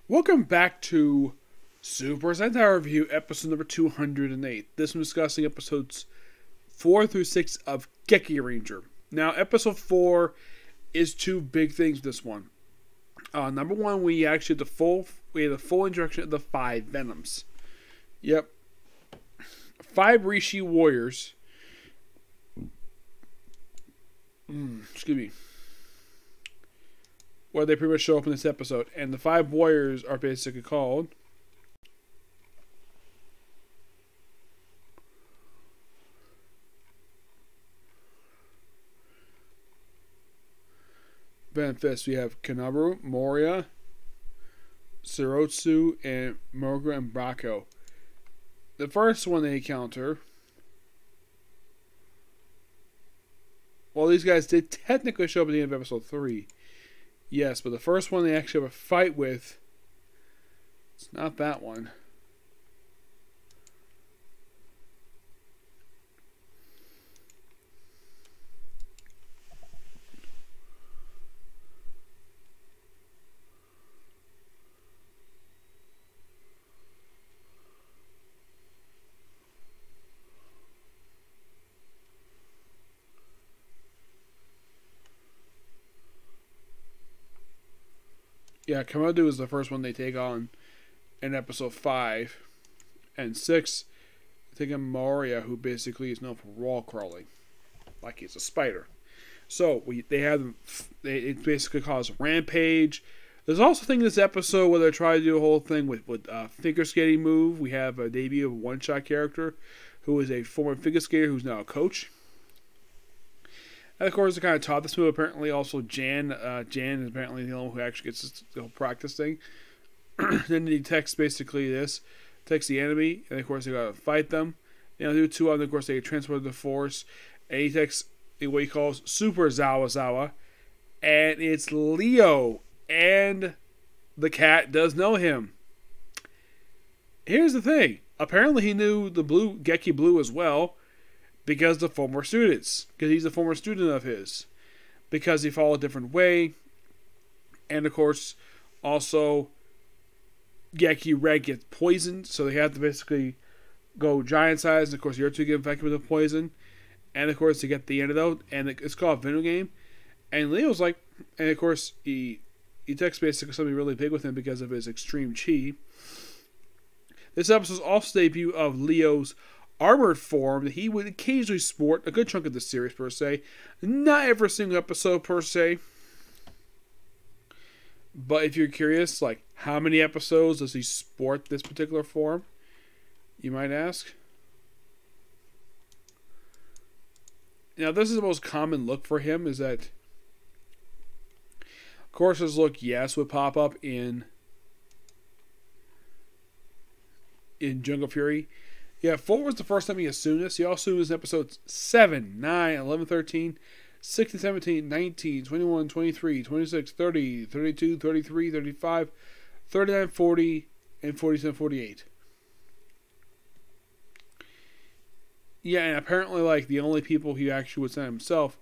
Welcome back to Super Sentai Review, episode number 208. This one discussing episodes 4 through 6 of Gekiranger. Now, episode 4 is two big things this one. Number one, we actually had the full introduction of the 5 Venoms. Yep. 5 Rishi warriors. Excuse me. Where they pretty much show up in this episode. And the 5 warriors are basically called Benefits. We have Kanabaru, Moria, Sirotsu, and Mogra and Bracco. The first one they encounter, well, these guys did technically show up at the end of episode 3. Yes, but the first one they actually have a fight with, it's not that one. Yeah, Komodo is the first one they take on in episode 5. And 6, they take on Moria, who basically is known for wall crawling. Like he's a spider. So, it basically causes rampage. There's also a thing in this episode where they try to do a whole thing with figure skating move. We have a debut of a one-shot character who is a former figure skater who's now a coach. And of course, they kind of taught this move. Apparently, also Jan is apparently the one who actually gets the whole practice thing. Then he texts basically texts the enemy, and of course they gotta fight them. Do 2 of them. Of course, they transport the force, and he texts what he calls Super Zawa, and it's Leo, and the cat does know him. Here's the thing: apparently, he knew the Geki Blue as well. Because the former students. Because he's a former student of his. Because he followed a different way. And of course, also, Geki Red gets poisoned. So they have to basically go giant size. And of course, the other 2 get infected with the poison. And of course, to get the antidote. And it's called Venom Game. And Leo's like, and of course, he texts basically something really big with him because of his extreme chi. This episode is also the debut of Leo's armored form that he would occasionally sport a good chunk of the series per se. Not every single episode per se. But if you're curious, like, how many episodes does he sport this particular form? You might ask. Now, this is the most common look for him, is that, of course, his look, yes, would pop up in Jungle Fury. Yeah, 4 was the first time he assumed this. He also assumed this in episodes 7, 9, 11, 13, 16, 17, 19, 21, 23, 26, 30, 32, 33, 35, 39, 40, and 47, 48. Yeah, and apparently, like, the only people he actually would send himself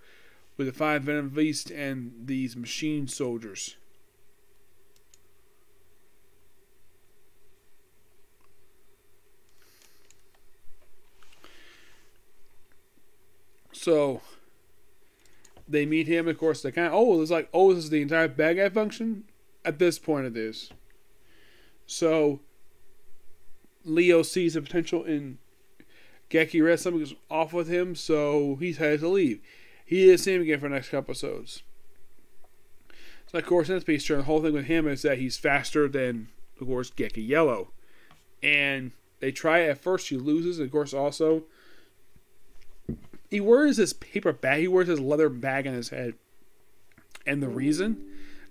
were the 5 Venom Beasts and these machine soldiers. So, they meet him, of course, they kind of, this is the entire bad guy function? At this point it is. So, Leo sees the potential in Geki Red, something is off with him, so he's had to leave. He is seeing him again for the next couple episodes. So, of course, in this piece, the whole thing with him is that he's faster than, of course, Geki Yellow. And they try at first, he loses, and of course, also, he wears this paper bag. He wears this leather bag on his head. And the reason?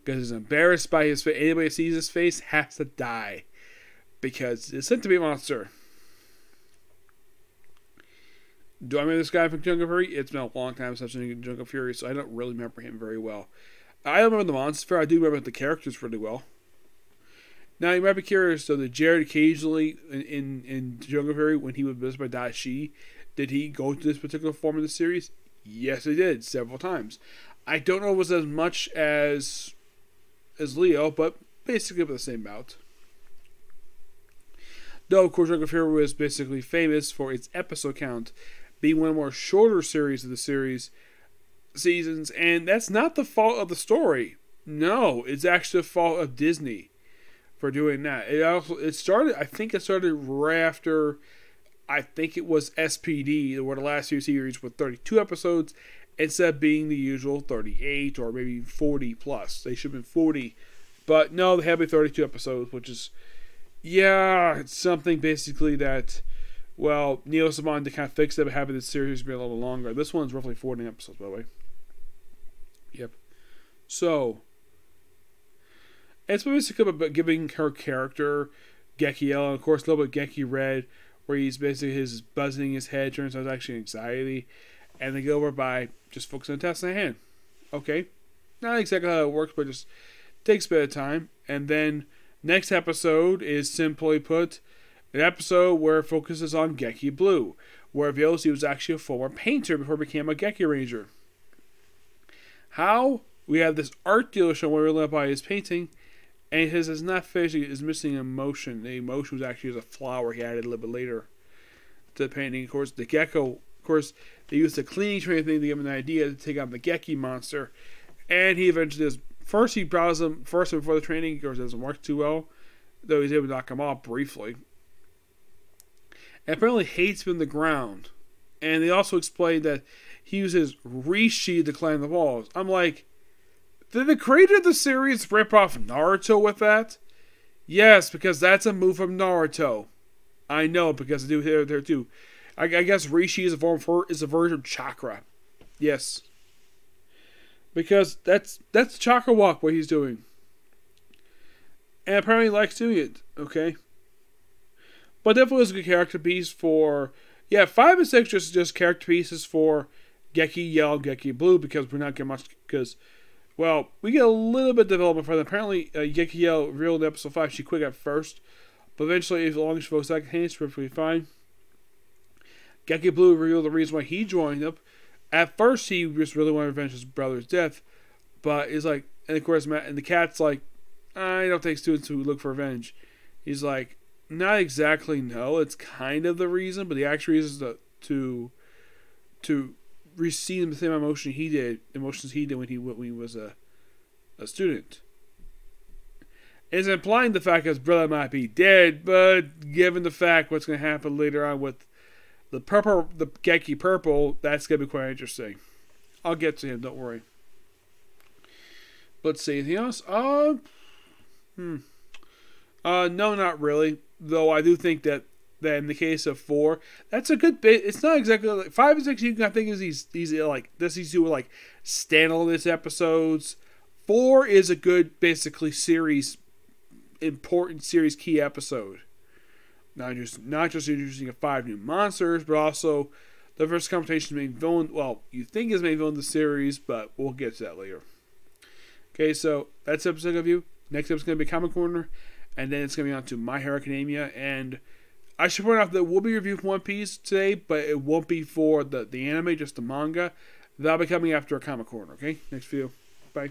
Because he's embarrassed by his face. Anybody that sees his face has to die. Because it's sent to be a monster. Do I remember this guy from Jungle Fury? It's been a long time since I've seen Jungle Fury, so I don't really remember him very well. I don't remember the monster fair. I do remember the characters pretty well. Now, you might be curious, though, that Jared occasionally, in Jungle Fury, when he was visited by Da Shi, did he go to this particular form of the series? Yes, he did, several times. I don't know if it was as much as Leo, but basically the same bout. Though, of course, Ring of Hero was basically famous for its episode count being one of the more shorter series of the series seasons, and that's not the fault of the story. No, it's actually the fault of Disney for doing that. It started, I think it started right after, I think it was SPD, where the last few series were 32 episodes instead of being the usual 38 or maybe 40 plus. They should have been 40, but no, they have been 32 episodes, which is, yeah, it's something basically that, well, Neil Simon to kind of fix it, but having this series be a little longer. This one's roughly 40 episodes, by the way. Yep. So, it's basically about giving her character, Gekiel, and of course a little bit Geki Red, where he's basically his buzzing his head turns out it's actually anxiety, and they go over by just focusing on the task in hand. Okay. Not exactly how it works, but just takes a bit of time. And then next episode is simply put an episode where it focuses on Geki Blue, where it reveals he was actually a former painter before he became a Gekiranger. How? We have this art dealership where we learn about his painting, and he says it's not finished, it's missing emotion. The emotion was actually a flower he added a little bit later to the painting. Of course, the gecko, of course, they used the cleaning train thing to give him an idea to take on the Geki monster, and he eventually does. First, he browses him first before the training, of course, it doesn't work too well, though he's able to knock him off briefly. And apparently hates him in the ground. And they also explained that he uses Rishi to climb the walls. I'm like, did the creator of the series rip off Naruto with that? Yes, because that's a move from Naruto. I know, because I do there too. I guess Rishi is a version of Chakra. Yes. Because that's Chakra Walk, what he's doing. And apparently he likes doing it, okay? But definitely was a good character piece for... Yeah, 5 and 6 just character pieces for Geki Yellow, Geki Blue, because we're not getting much... Because, well, we get a little bit of development for them. Apparently, Geki Yellow revealed in episode 5 she quit at first. But eventually, as long as she goes second hand, it's perfectly fine. Geki Blue revealed the reason why he joined up. At first, he just really wanted to revenge his brother's death. But he's like... And of course, and the cat's like, I don't take students who look for revenge. He's like... Not exactly, no. It's kind of the reason, but the actual reason is to receive the same emotions he did when he was a student. It's implying the fact that his brother might be dead, but given the fact what's going to happen later on with the Geki Purple, that's going to be quite interesting. I'll get to him, don't worry. Let's see, anything else? No, not really. Though I do think that in the case of 4, that's a good bit. It's not exactly like 5 and 6. You can think of these like these two like standalone episodes. 4 is a good basically important series key episode. Not just introducing 5 new monsters, but also the first confrontation main villain. Well, you think is main villain of the series, but we'll get to that later. Okay, so that's episode of you. Next episode is going to be Comic Corner. And then it's going to be on to My Hero Academia. And I should point out that we'll be reviewing One Piece today, but it won't be for the anime, just the manga. That'll be coming after a Comic Corner, okay? Next video. Bye.